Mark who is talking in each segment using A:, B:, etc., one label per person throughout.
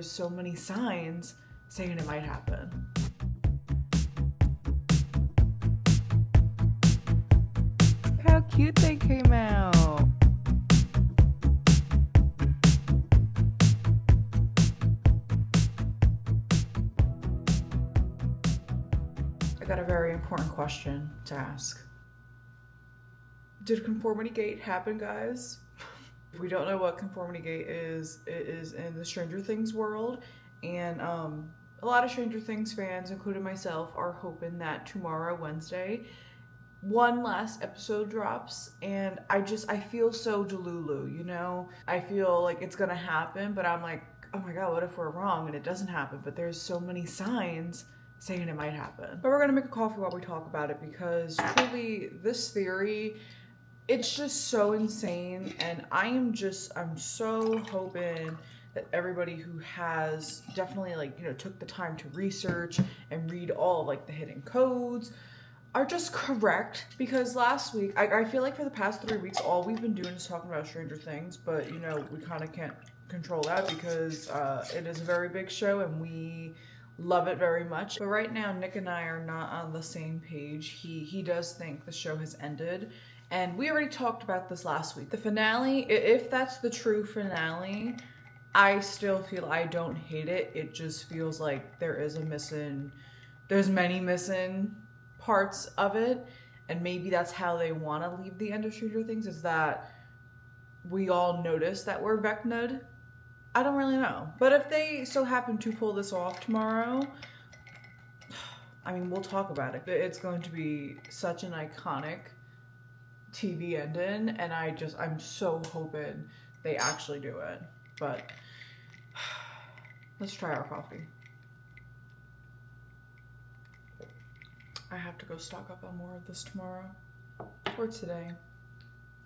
A: there's so many signs saying it might happen.
B: Look how cute they came out.
A: I got a very important question to ask. Did conformity gate happen, guys? If we don't know what conformity gate is, it is in the Stranger Things world, and a lot of Stranger Things fans, including myself, are hoping that tomorrow, Wednesday, one last episode drops, and I feel so delulu, you know? I feel like it's gonna happen, but I'm like, oh my god, what if we're wrong and it doesn't happen? But there's so many signs saying it might happen. But we're gonna make a coffee while we talk about it, because truly this theory, it's just so insane, and I'm so hoping that everybody who has definitely, like, you know, took the time to research and read all of, like, the hidden codes are just correct. Because last week, I feel like for the past 3 weeks, all we've been doing is talking about Stranger Things, but, you know, we kind of can't control that because it is a very big show and we love it very much. But right now, Nick and I are not on the same page. He does think the show has ended, and we already talked about this last week. The finale, if that's the true finale, I still feel I don't hate it. It just feels like there's many missing parts of it, and maybe that's how they want to leave the end of Stranger Things, is that we all notice that we're Vecna'd. I don't really know. But if they so happen to pull this off tomorrow, I mean, we'll talk about it. It's going to be such an iconic TV ending, and I'm so hoping they actually do it. But let's try our coffee. I have to go stock up on more of this tomorrow. Or today.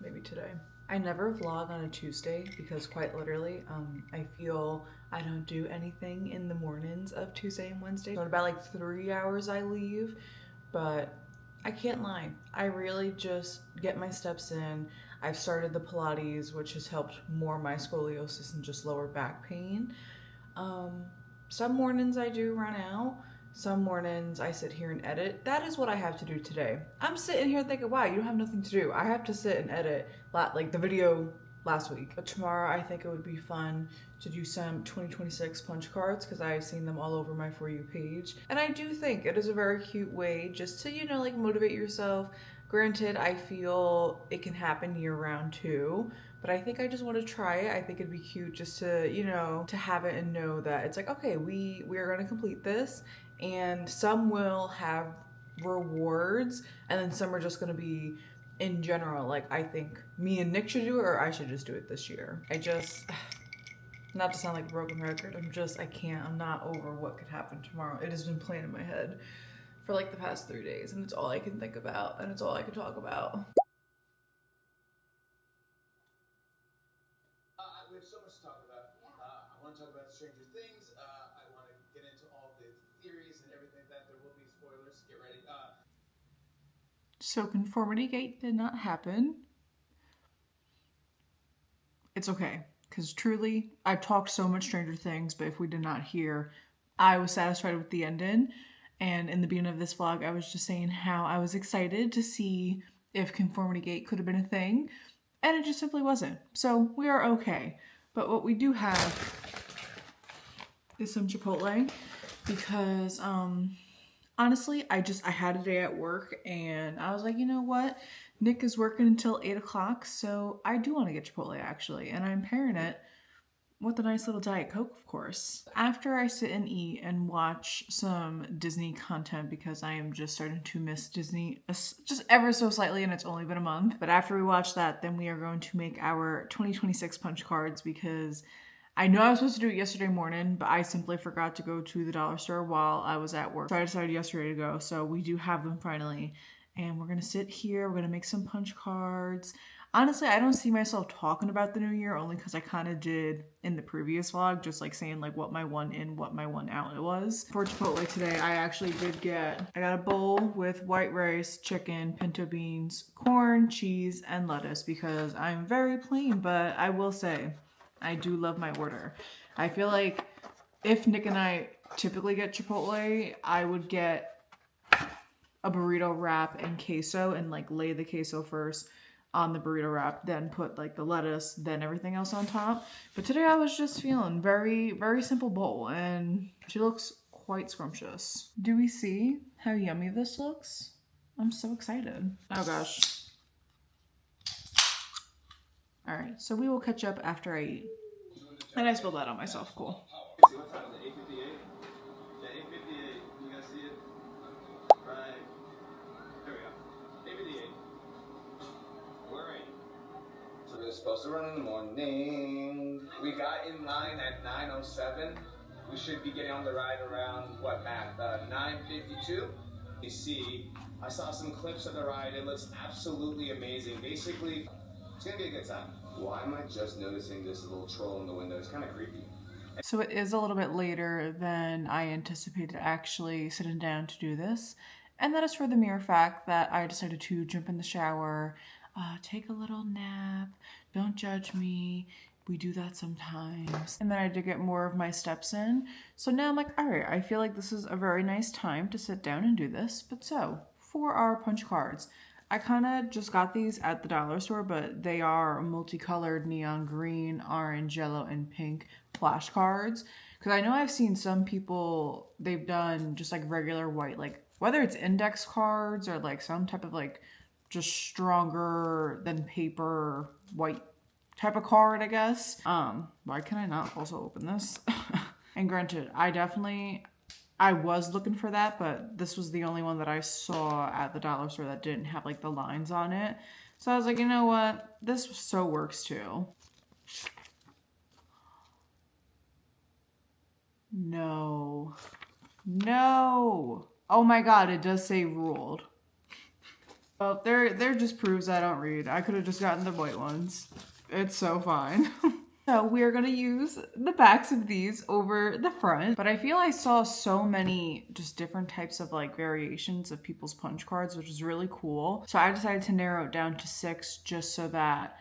A: Maybe today. I never vlog on a Tuesday because, quite literally, I feel I don't do anything in the mornings of Tuesday and Wednesday. So in about like 3 hours I leave, but I can't lie. I really just get my steps in. I've started the Pilates, which has helped more my scoliosis and just lower back pain. Some mornings I do run out. Some mornings I sit here and edit. That is what I have to do today. I'm sitting here thinking, wow, you don't have nothing to do. I have to sit and edit like the video last week. But tomorrow I think it would be fun to do some 2026 punch cards, because I've seen them all over my For You page. And I do think it is a very cute way just to, you know, like motivate yourself. Granted, I feel it can happen year round too, but I think I just want to try it. I think it'd be cute just to, you know, to have it and know that it's like, okay, we are going to complete this, and some will have rewards, and then some are just going to be in general. Like, I think me and Nick should do it, or I should just do it this year. Not to sound like a broken record, I'm not over what could happen tomorrow. It has been playing in my head for like the past 3 days, and it's all I can think about, and it's all I can talk about.
C: We have so much to talk about. I want to talk about Stranger Things. I want to get into all the theories and everything like that. There will be spoilers. Get ready.
A: So conformity gate did not happen. It's okay, because truly, I've talked so much Stranger Things, but if we did not hear, I was satisfied with the ending. And in the beginning of this vlog, I was just saying how I was excited to see if conformity gate could have been a thing, and it just simply wasn't. So we are okay. But what we do have is some chipotle, because honestly, I had a day at work and I was like, you know what? Nick is working until 8 o'clock, so I do want to get chipotle actually, and I'm pairing it with a nice little Diet Coke, of course. After I sit and eat and watch some Disney content, because I am just starting to miss Disney just ever so slightly, and it's only been a month. But after we watch that, then we are going to make our 2026 punch cards, because I know I was supposed to do it yesterday morning, but I simply forgot to go to the dollar store while I was at work. So I decided yesterday to go, so we do have them finally. And we're gonna sit here, we're gonna make some punch cards. Honestly, I don't see myself talking about the new year, only because I kind of did in the previous vlog, just like saying like what my one in, what my one out it was. For Chipotle today, I got a bowl with white rice, chicken, pinto beans, corn, cheese, and lettuce, because I'm very plain, but I will say, I do love my order. I feel like if Nick and I typically get Chipotle, I would get a burrito wrap and queso and like lay the queso first on the burrito wrap, then put like the lettuce, then everything else on top. But today I was just feeling very simple bowl, and she looks quite scrumptious. Do we see how yummy this looks? I'm so excited. Oh gosh. All right, so we will catch up after I eat. And I spilled that on myself, cool.
C: See what time is it? 8:58? Yeah, 8:58. You guys see it? Right. There we go. 8:58. We're in. So we were supposed to run in the morning. We got in line at 9:07. We should be getting on the ride around, what, Matt? 9:52? You see, I saw some clips of the ride. It looks absolutely amazing. Basically, it's gonna be a good time. Why am I just noticing this little troll in the window? It's kind of creepy.
A: So it is a little bit later than I anticipated actually sitting down to do this. And that is for the mere fact that I decided to jump in the shower, take a little nap, don't judge me. We do that sometimes. And then I did get more of my steps in. So now I'm like, all right, I feel like this is a very nice time to sit down and do this. But so, for our punch cards, I kind of just got these at the dollar store, but they are multicolored neon green, orange, yellow, and pink flashcards. Because I know I've seen some people, they've done just like regular white, like whether it's index cards or like some type of like just stronger than paper white type of card, I guess. Why can I not also open this? And granted, I was looking for that, but this was the only one that I saw at the dollar store that didn't have like the lines on it. So I was like, you know what? This so works too. No. Oh my god, it does say ruled. Well, there just proves I don't read. I could have just gotten the white ones. It's so fine. So we're gonna use the backs of these over the front, but I feel I saw so many just different types of like variations of people's punch cards, which is really cool. So I decided to narrow it down to 6 just so that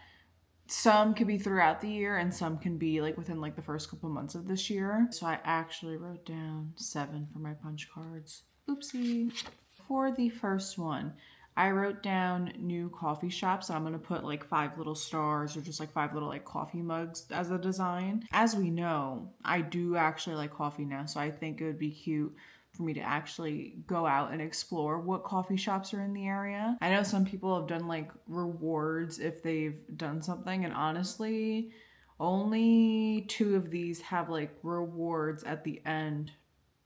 A: some could be throughout the year and some can be like within like the first couple months of this year. So I actually wrote down 7 for my punch cards. Oopsie. For the first one, I wrote down new coffee shops, and I'm going to put like 5 little stars or just like 5 little like coffee mugs as a design. As we know, I do actually like coffee now, so I think it would be cute for me to actually go out and explore what coffee shops are in the area. I know some people have done like rewards if they've done something, and honestly, only 2 of these have like rewards at the end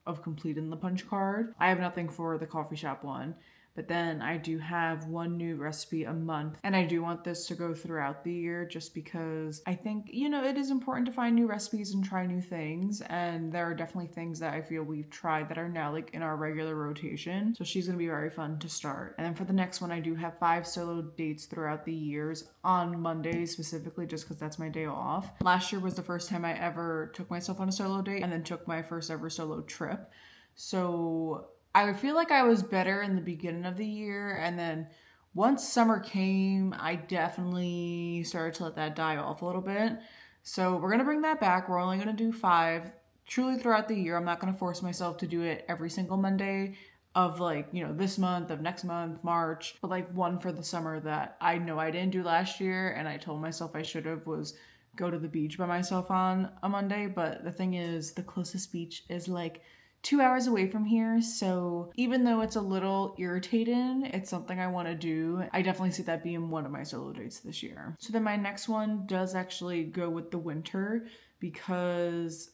A: of completing the punch card. I have nothing for the coffee shop one. But then I do have 1 new recipe a month, and I do want this to go throughout the year just because I think, you know, it is important to find new recipes and try new things, and there are definitely things that I feel we've tried that are now like in our regular rotation. So she's gonna be very fun to start. And then for the next one, I do have 5 solo dates throughout the years on Mondays specifically, just because that's my day off. Last year was the first time I ever took myself on a solo date and then took my first ever solo trip. So I feel like I was better in the beginning of the year, and then once summer came, I definitely started to let that die off a little bit. So we're going to bring that back. We're only going to do 5 truly throughout the year. I'm not going to force myself to do it every single Monday of like, you know, this month, of next month, March, but like 1 for the summer that I know I didn't do last year, and I told myself I should have, was go to the beach by myself on a Monday. But the thing is, the closest beach is like 2 hours away from here, so even though it's a little irritating, it's something I want to do. I definitely see that being one of my solo dates this year. So then my next one does actually go with the winter, because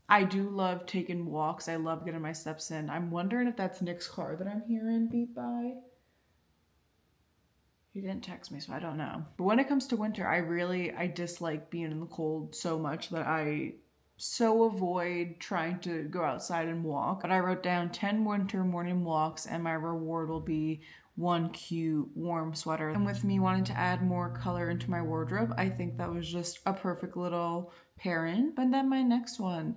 A: I do love taking walks. I love getting my steps in. I'm wondering if that's Nick's car that I'm hearing beep by. He didn't text me, so I don't know. But when it comes to winter, I dislike being in the cold so much that I so avoid trying to go outside and walk. But I wrote down 10 winter morning walks, and my reward will be 1 cute warm sweater. And with me wanting to add more color into my wardrobe, I think that was just a perfect little pairing. But then my next one,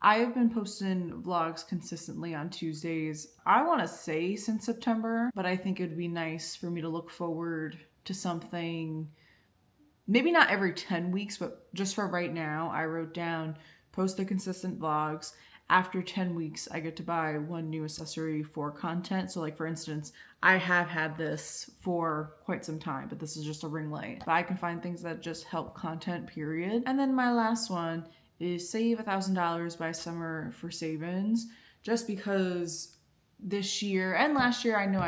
A: I have been posting vlogs consistently on Tuesdays, I want to say since September, but I think it would be nice for me to look forward to something. Maybe not every 10 weeks, but just for right now, I wrote down post the consistent vlogs. After 10 weeks, I get to buy one new accessory for content. So like for instance, I have had this for quite some time, but this is just a ring light. But I can find things that just help content, period. And then my last one is save $1,000 by summer for savings, just because this year and last year I know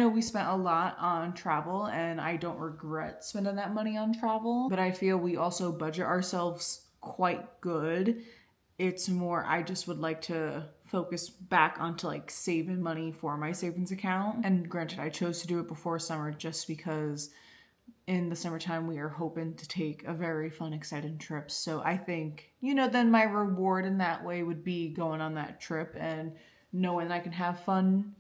A: we spent a lot on travel, and I don't regret spending that money on travel, but I feel we also budget ourselves quite good. It's more, I just would like to focus back onto like saving money for my savings account. And granted, I chose to do it before summer just because in the summertime we are hoping to take a very fun, exciting trip. So I think, then my reward in that way would be going on that trip and knowing I can have fun,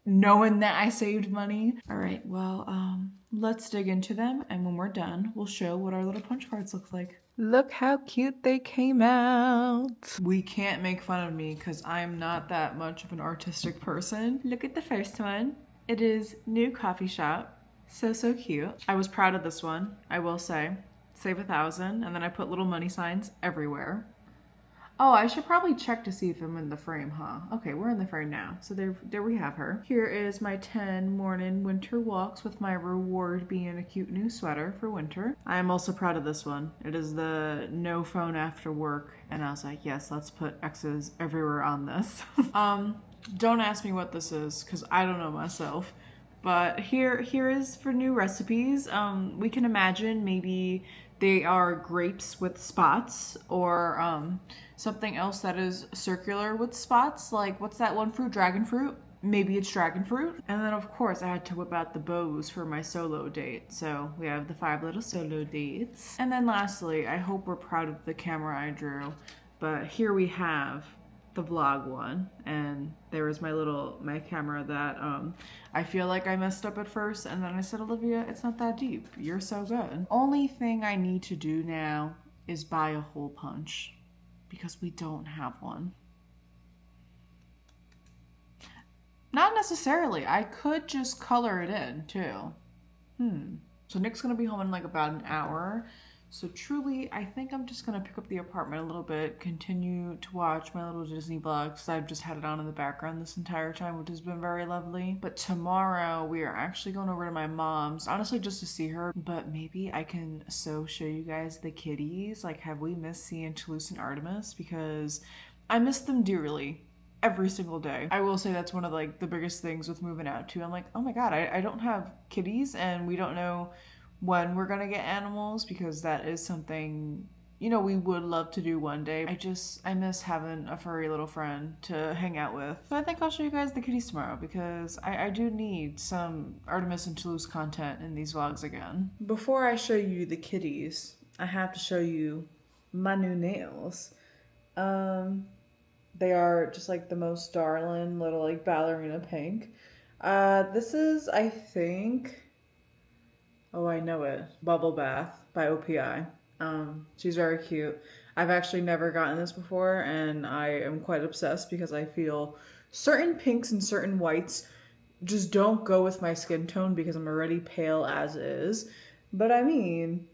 A: knowing that I saved money. All right, well, let's dig into them. And when we're done, we'll show what our little punch cards look like.
B: Look how cute they came out.
A: We can't make fun of me because I'm not that much of an artistic person. Look at the first one. It is New Coffee Shop. So cute. I was proud of this one, I will say. Save $1,000, and then I put little money signs everywhere. Oh, I should probably check to see if I'm in the frame, huh? Okay, we're in the frame now. So there we have her. Here is my 10 morning winter walks, with my reward being a cute new sweater for winter. I am also proud of this one. It is the no phone after work, and I was like, yes, let's put X's everywhere on this. Don't ask me what this is, because I don't know myself. But here is for new recipes. We can imagine maybe they are grapes with spots, or something else that is circular with spots. Like, what's that one fruit? Dragon fruit? Maybe it's dragon fruit. And then of course I had to whip out the bows for my solo date. So we have the 5 little solo dates. And then lastly, I hope we're proud of the camera I drew. But here we have the vlog one, and there was my camera that I feel like I messed up at first, and then I said, Olivia, it's not that deep, you're so good. Only thing I need to do now is buy a hole punch, because we don't have one. Not necessarily, I could just color it in too. So Nick's gonna be home in like about an hour. So truly, I think I'm just going to pick up the apartment a little bit, continue to watch my little Disney vlogs. I've just had it on in the background this entire time, which has been very lovely. But tomorrow, we are actually going over to my mom's, honestly just to see her. But maybe I can show you guys the kitties. Like, have we missed seeing Toulouse and Artemis? Because I miss them dearly. Every single day. I will say that's one of like the biggest things with moving out too. I'm like, oh my god, I don't have kitties, and we don't know when we're gonna get animals, because that is something, we would love to do one day. I miss having a furry little friend to hang out with. So I think I'll show you guys the kitties tomorrow, because I do need some Artemis and Toulouse content in these vlogs again. Before I show you the kitties, I have to show you my new nails. They are just like the most darling little like ballerina pink. This is, I think, oh, I know it. Bubble Bath by OPI. She's very cute. I've actually never gotten this before, and I am quite obsessed because I feel certain pinks and certain whites just don't go with my skin tone because I'm already pale as is. But I mean,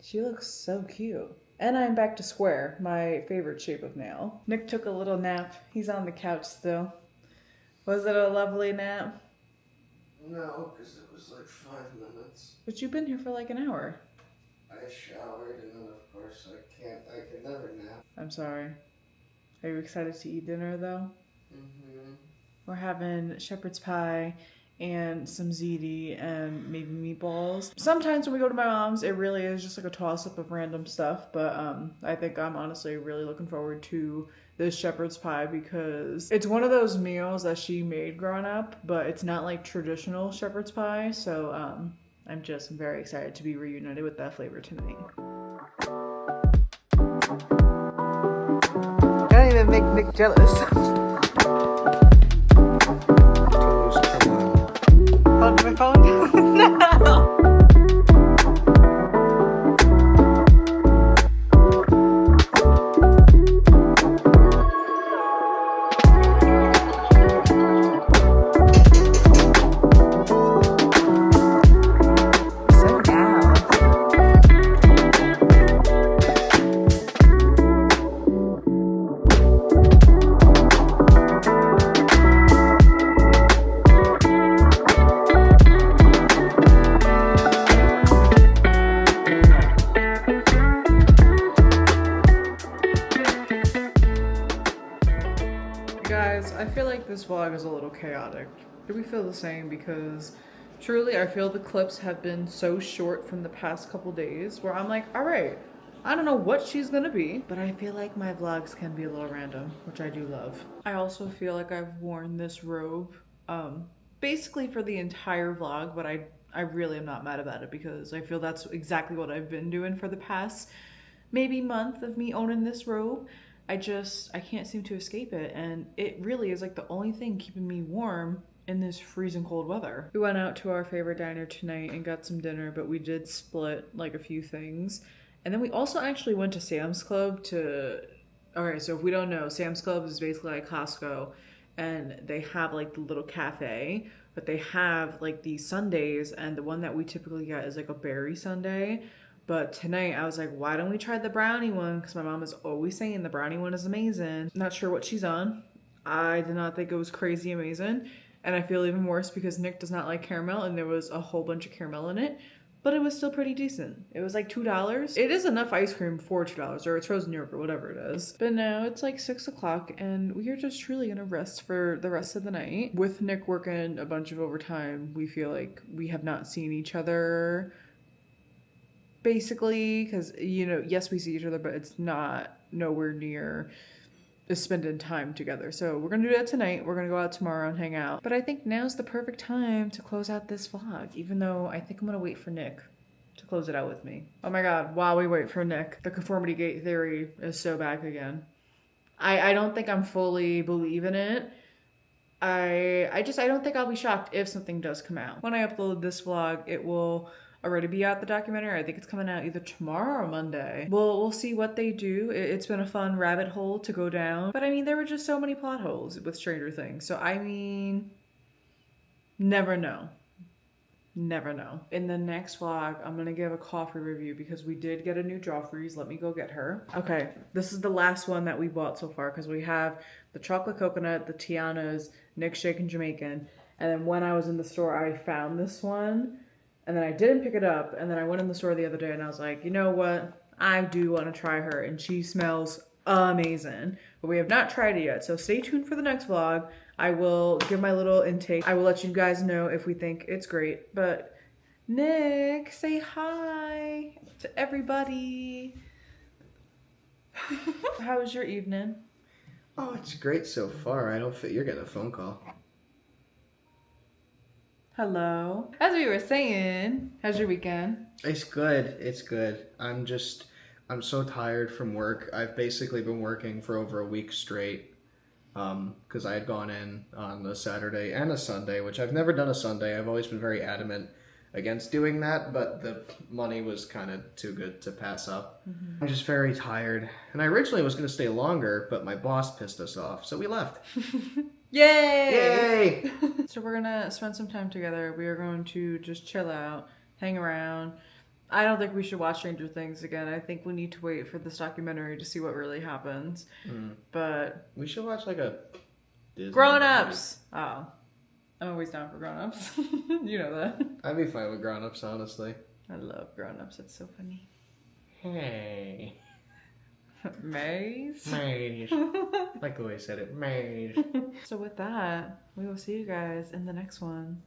A: she looks so cute. And I'm back to square, my favorite shape of nail. Nick took a little nap. He's on the couch still. Was it a lovely nap?
C: No, because it was like 5 minutes.
A: But you've been here for like an hour.
C: I showered, and then of course I can never nap.
A: I'm sorry. Are you excited to eat dinner though?
C: Mm-hmm.
A: We're having shepherd's pie and some ziti and maybe meatballs. Sometimes when we go to my mom's, it really is just like a toss-up of random stuff, but I think I'm honestly really looking forward to this shepherd's pie because it's one of those meals that she made growing up, but it's not like traditional shepherd's pie, so I'm just very excited to be reunited with that flavor tonight.
B: Don't even make Nick jealous. Hold my phone. No.
A: I feel like this vlog is a little chaotic. Do we feel the same? Because truly, I feel the clips have been so short from the past couple days where I'm like, all right, I don't know what she's gonna be, but I feel like my vlogs can be a little random, which I do love. I also feel like I've worn this robe basically for the entire vlog, but I really am not mad about it because I feel that's exactly what I've been doing for the past maybe month of me owning this robe. I can't seem to escape it, and it really is like the only thing keeping me warm in this freezing cold weather. We went out to our favorite diner tonight and got some dinner, but we did split like a few things. And then we also actually went to Sam's Club to... Okay, so if we don't know, Sam's Club is basically like Costco, and they have like the little cafe, but they have like these sundaes, and the one that we typically get is like a berry sundae. But tonight I was like, why don't we try the brownie one? Because my mom is always saying the brownie one is amazing. Not sure what she's on. I did not think it was crazy amazing. And I feel even worse because Nick does not like caramel, and there was a whole bunch of caramel in it. But it was still pretty decent. It was like $2. It is enough ice cream for $2, or it's frozen yogurt, whatever it is. But now it's like 6 o'clock, and we are just truly gonna rest for the rest of the night. With Nick working a bunch of overtime, we feel like we have not seen each other basically, because, you know, yes, we see each other, but it's not nowhere near spending time together. So we're gonna do that tonight. We're gonna go out tomorrow and hang out. But I think now's the perfect time to close out this vlog, even though I think I'm gonna wait for Nick to close it out with me. Oh my god, while we wait for Nick, the conformity gate theory is so back again. I don't think I'm fully believing it. I don't think I'll be shocked if something does come out. When I upload this vlog, it will already be out, the documentary. I think it's coming out either tomorrow or Monday. We'll see what they do. It's been a fun rabbit hole to go down. But I mean, there were just so many plot holes with Stranger Things. So I mean, never know. Never know. In the next vlog, I'm gonna give a coffee review because we did get a new Joffrey's. Let me go get her. Okay, this is the last one that we bought so far because we have the chocolate coconut, the Tiana's, Nick Shaken Jamaican. And then when I was in the store, I found this one. And then I didn't pick it up, and then I went in the store the other day and I was like, you know what? I do want to try her, and she smells amazing. But we have not tried it yet, so stay tuned for the next vlog. I will give my little intake. I will let you guys know if we think it's great. But Nick, say hi to everybody. How was your evening?
C: Oh, it's great so far. I don't think you're getting a phone call.
A: Hello. As we were saying, how's your weekend?
C: It's good. It's good. I'm so tired from work. I've basically been working for over a week straight because I had gone in on a Saturday and a Sunday, which I've never done a Sunday. I've always been very adamant against doing that, but the money was kind of too good to pass up. I'm just very tired. And I originally was going to stay longer, but my boss pissed us off, so we left.
A: Yay!
C: Yay!
A: So we're gonna spend some time together. We are going to just chill out, hang around. I don't think we should watch Stranger Things again. I think we need to wait for this documentary to see what really happens. But
C: we should watch like a Disney
A: grown-ups! Movie. Oh. I'm always down for grown-ups. You know that.
C: I'd be fine with grown-ups, honestly.
A: I love grown-ups. It's so funny.
C: Hey.
A: Maze?
C: Maze. Like the way I said it. Maze.
A: So with that, we will see you guys in the next one.